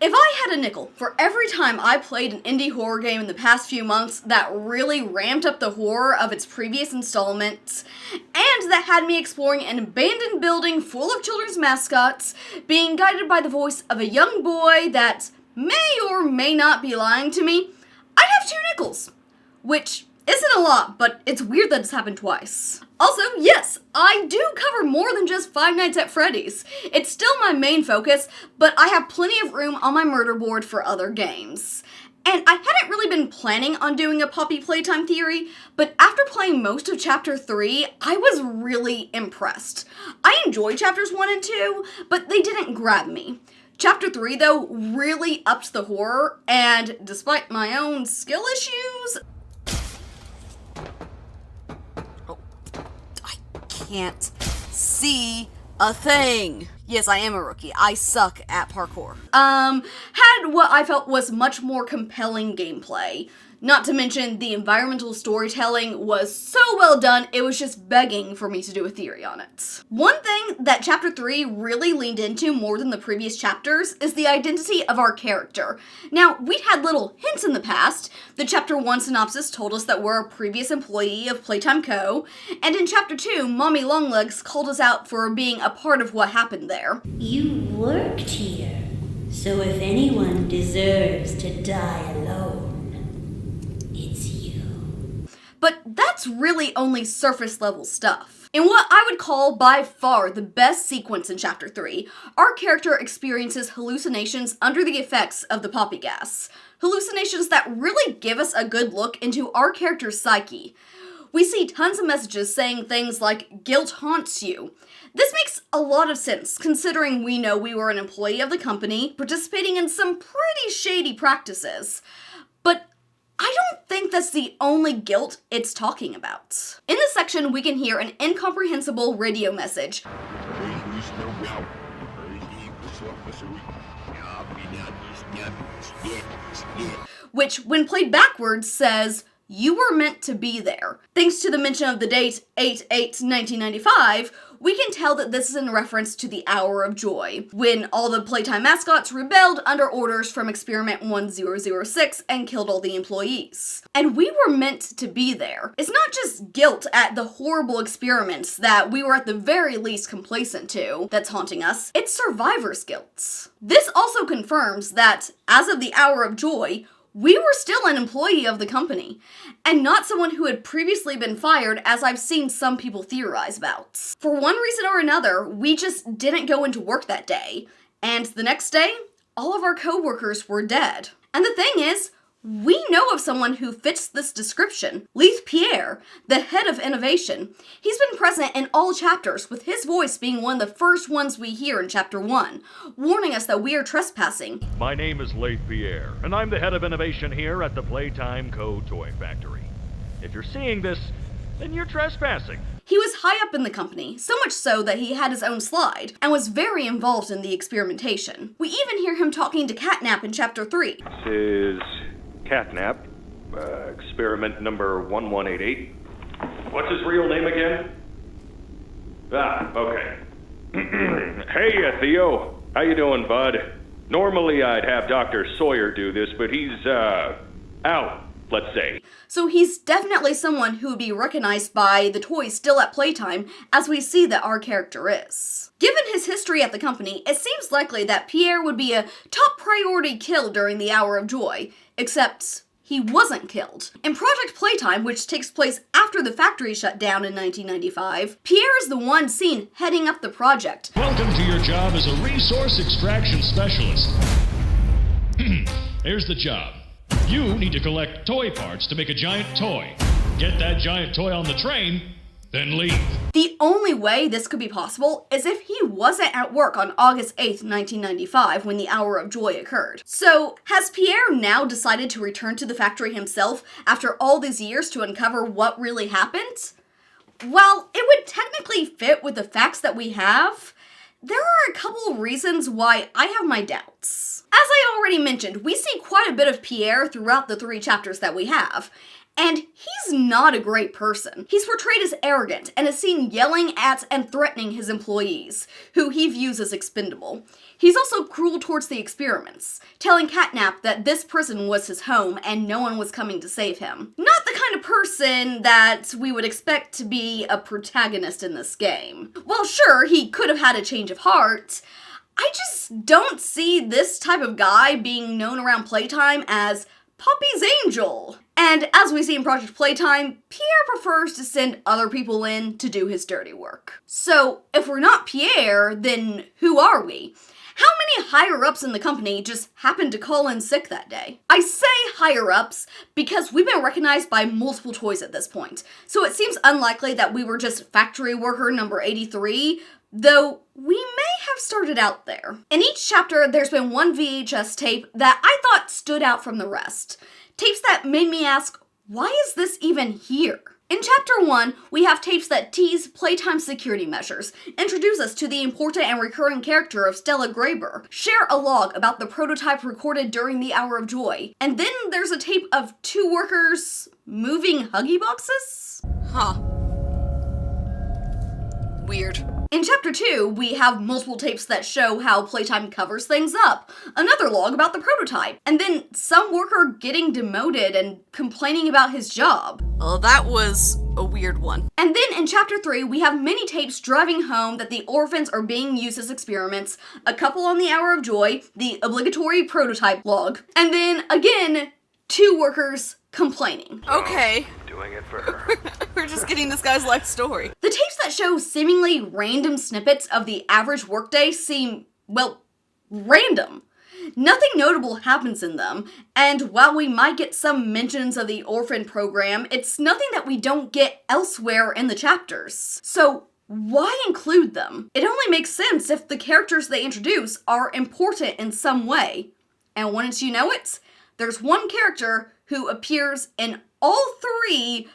If I had a nickel for every time I played an indie horror game in the past few months that really ramped up the horror of its previous installments, and that had me exploring an abandoned building full of children's mascots, being guided by the voice of a young boy that may or may not be lying to me, I'd have 2 nickels. Which isn't a lot, but it's weird that it's happened twice. Also, yes, I do cover more than just Five Nights at Freddy's. It's still my main focus, but I have plenty of room on my murder board for other games. And I hadn't really been planning on doing a Poppy Playtime theory, but after playing most of Chapter 3, I was really impressed. I enjoyed Chapters 1 and 2, but they didn't grab me. Chapter 3, though, really upped the horror, and despite my own skill issues, can't see a thing. Yes, I am a rookie. I suck at parkour. Had what I felt was much more compelling gameplay. Not to mention, the environmental storytelling was so well done, it was just begging for me to do a theory on it. One thing that Chapter 3 really leaned into more than the previous chapters is the identity of our character. Now, we'd had little hints in the past. The Chapter 1 synopsis told us that we're a previous employee of Playtime Co., and in Chapter 2, Mommy Longlegs called us out for being a part of what happened there. You worked here, so if anyone deserves to die alone, it's you. But that's really only surface level stuff. In what I would call by far the best sequence in Chapter 3, our character experiences hallucinations under the effects of the poppy gas. Hallucinations that really give us a good look into our character's psyche. We see tons of messages saying things like, "Guilt haunts you." This makes a lot of sense, considering we know we were an employee of the company, participating in some pretty shady practices. But I don't think that's the only guilt it's talking about. In this section, we can hear an incomprehensible radio message, which, when played backwards, says, "You were meant to be there." Thanks to the mention of the date 8/8/1995, we can tell that this is in reference to the Hour of Joy, when all the Playtime mascots rebelled under orders from Experiment 1006 and killed all the employees. And we were meant to be there. It's not just guilt at the horrible experiments that we were at the very least complacent to that's haunting us, it's survivor's guilt. This also confirms that, as of the Hour of Joy, we were still an employee of the company, and not someone who had previously been fired, as I've seen some people theorize about. For one reason or another, we just didn't go into work that day, and the next day, all of our co-workers were dead. And the thing is, we know of someone who fits this description, Leith Pierre, the head of innovation. He's been present in all chapters, with his voice being one of the first ones we hear in Chapter 1, warning us that we are trespassing. My name is Leith Pierre, and I'm the head of innovation here at the Playtime Co. Toy Factory. If you're seeing this, then you're trespassing. He was high up in the company, so much so that he had his own slide, and was very involved in the experimentation. We even hear him talking to Catnap in Chapter 3. This is Catnap, experiment number 1188. What's his real name again? Okay. Hey, Theo. How you doing, bud? Normally I'd have Dr. Sawyer do this, but he's, out, let's say. So he's definitely someone who would be recognized by the toys still at Playtime, as we see that our character is. Given his history at the company, it seems likely that Pierre would be a top priority kill during the Hour of Joy, except he wasn't killed. In Project Playtime, which takes place after the factory shut down in 1995, Pierre is the one seen heading up the project. Welcome to your job as a resource extraction specialist. Here's the job. You need to collect toy parts to make a giant toy. Get that giant toy on the train, then leave. The only way this could be possible is if he wasn't at work on August 8th, 1995, when the Hour of Joy occurred. So, has Pierre now decided to return to the factory himself after all these years to uncover what really happened? While it would technically fit with the facts that we have, there are a couple reasons why I have my doubts. As I already mentioned, we see quite a bit of Pierre throughout the 3 chapters that we have, And he's not a great person. He's portrayed as arrogant and is seen yelling at and threatening his employees, who he views as expendable. He's also cruel towards the experiments, telling Catnap that this prison was his home and no one was coming to save him. Not the kind of person that we would expect to be a protagonist in this game. Well, sure, he could have had a change of heart. I just don't see this type of guy being known around Playtime as Poppy's Angel. And as we see in Project Playtime, Pierre prefers to send other people in to do his dirty work. So, if we're not Pierre, then who are we? How many higher-ups in the company just happened to call in sick that day? I say higher-ups because we've been recognized by multiple toys at this point, so it seems unlikely that we were just factory worker number 83, though we may have started out there. In each chapter, there's been one VHS tape that I thought stood out from the rest. Tapes that made me ask, why is this even here? In Chapter 1, we have tapes that tease Playtime security measures, introduce us to the important and recurring character of Stella Graber, share a log about the prototype recorded during the Hour of Joy, and then there's a tape of 2 workers moving Huggy boxes? Huh. Weird. In Chapter 2, we have multiple tapes that show how Playtime covers things up, another log about the prototype, and then some worker getting demoted and complaining about his job. Well, that was a weird one. And then in Chapter 3, we have many tapes driving home that the orphans are being used as experiments, a couple on the Hour of Joy, the obligatory prototype log, and then, again, 2 workers complaining. Okay. Doing it for her. We're just getting this guy's life story. The tapes that show seemingly random snippets of the average workday seem, well, random. Nothing notable happens in them, and while we might get some mentions of the orphan program, it's nothing that we don't get elsewhere in the chapters. So, why include them? It only makes sense if the characters they introduce are important in some way. And wouldn't you know it, there's one character who appears in all 3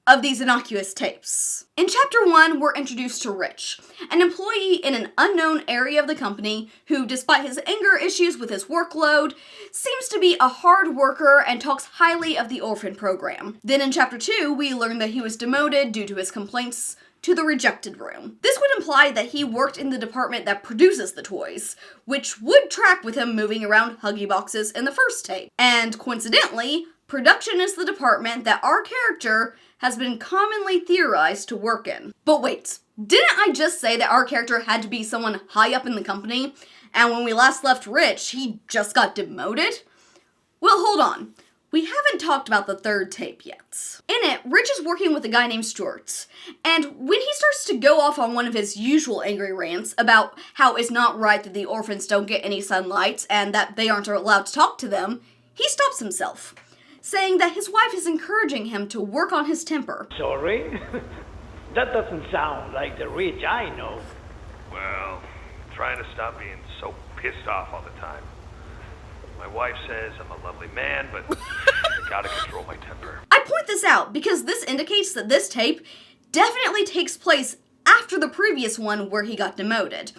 of these innocuous tapes. In Chapter 1, we're introduced to Rich, an employee in an unknown area of the company who, despite his anger issues with his workload, seems to be a hard worker and talks highly of the orphan program. Then in Chapter 2, we learn that he was demoted due to his complaints to the rejected room. This would imply that he worked in the department that produces the toys, which would track with him moving around Huggy boxes in the first tape. And coincidentally, production is the department that our character has been commonly theorized to work in. But wait, didn't I just say that our character had to be someone high up in the company, and when we last left Rich, he just got demoted? Well, hold on. We haven't talked about the 3rd tape yet. In it, Rich is working with a guy named Stuart, and when he starts to go off on one of his usual angry rants about how it's not right that the orphans don't get any sunlight and that they aren't allowed to talk to them, he stops himself, saying that his wife is encouraging him to work on his temper. Sorry? That doesn't sound like the Rich I know. Well, trying to stop being so pissed off all the time. My wife says I'm a lovely man, but I gotta control my temper. I point this out because this indicates that this tape definitely takes place after the previous one where he got demoted,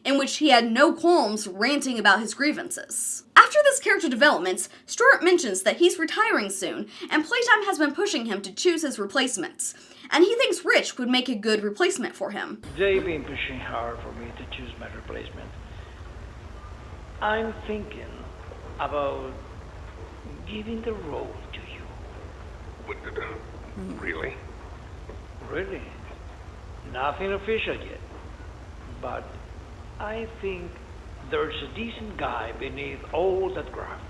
in which he had no qualms ranting about his grievances. After this character development, Stuart mentions that he's retiring soon, and Playtime has been pushing him to choose his replacements, and he thinks Rich would make a good replacement for him. They've been pushing hard for me to choose my replacement. I'm thinking about giving the role to you. Really? Really? Nothing official yet. But I think there's a decent guy beneath all that graft.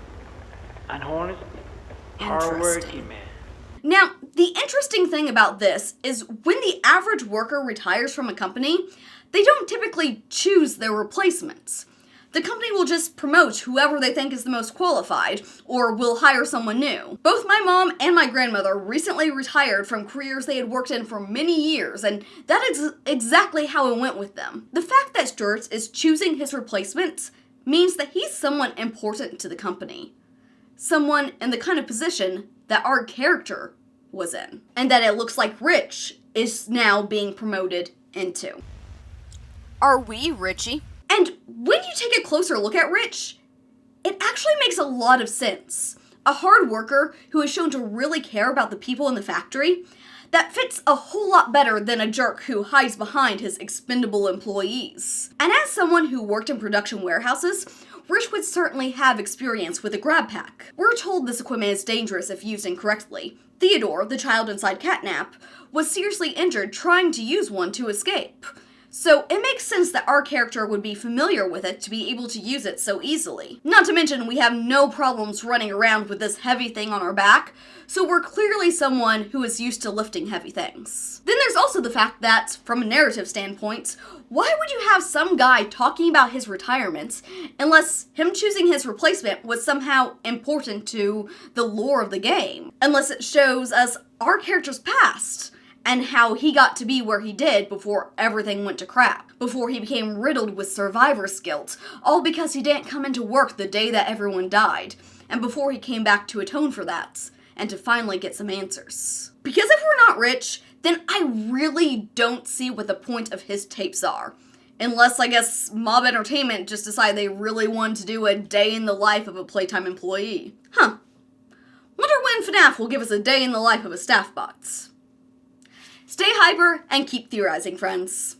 An honest, hard-working man. Now, the interesting thing about this is when the average worker retires from a company, they don't typically choose their replacements. The company will just promote whoever they think is the most qualified, or will hire someone new. Both my mom and my grandmother recently retired from careers they had worked in for many years, and that is exactly how it went with them. The fact that Stuart is choosing his replacements means that he's someone important to the company. Someone in the kind of position that our character was in. And that it looks like Rich is now being promoted into. Are we, Richie? And when you take a closer look at Rich, it actually makes a lot of sense. A hard worker who is shown to really care about the people in the factory, that fits a whole lot better than a jerk who hides behind his expendable employees. And as someone who worked in production warehouses, Rich would certainly have experience with a grab pack. We're told this equipment is dangerous if used incorrectly. Theodore, the child inside Catnap, was seriously injured trying to use one to escape. So it makes sense that our character would be familiar with it to be able to use it so easily. Not to mention we have no problems running around with this heavy thing on our back, so we're clearly someone who is used to lifting heavy things. Then there's also the fact that, from a narrative standpoint, why would you have some guy talking about his retirement unless him choosing his replacement was somehow important to the lore of the game? Unless it shows us our character's past, and how he got to be where he did before everything went to crap, before he became riddled with survivor's guilt, all because he didn't come into work the day that everyone died, and before he came back to atone for that, and to finally get some answers. Because if we're not Rich, then I really don't see what the point of his tapes are. Unless, I guess, Mob Entertainment just decided they really wanted to do a day in the life of a Playtime employee. Huh. Wonder when FNAF will give us a day in the life of a staff box. Stay hyper and keep theorizing, friends.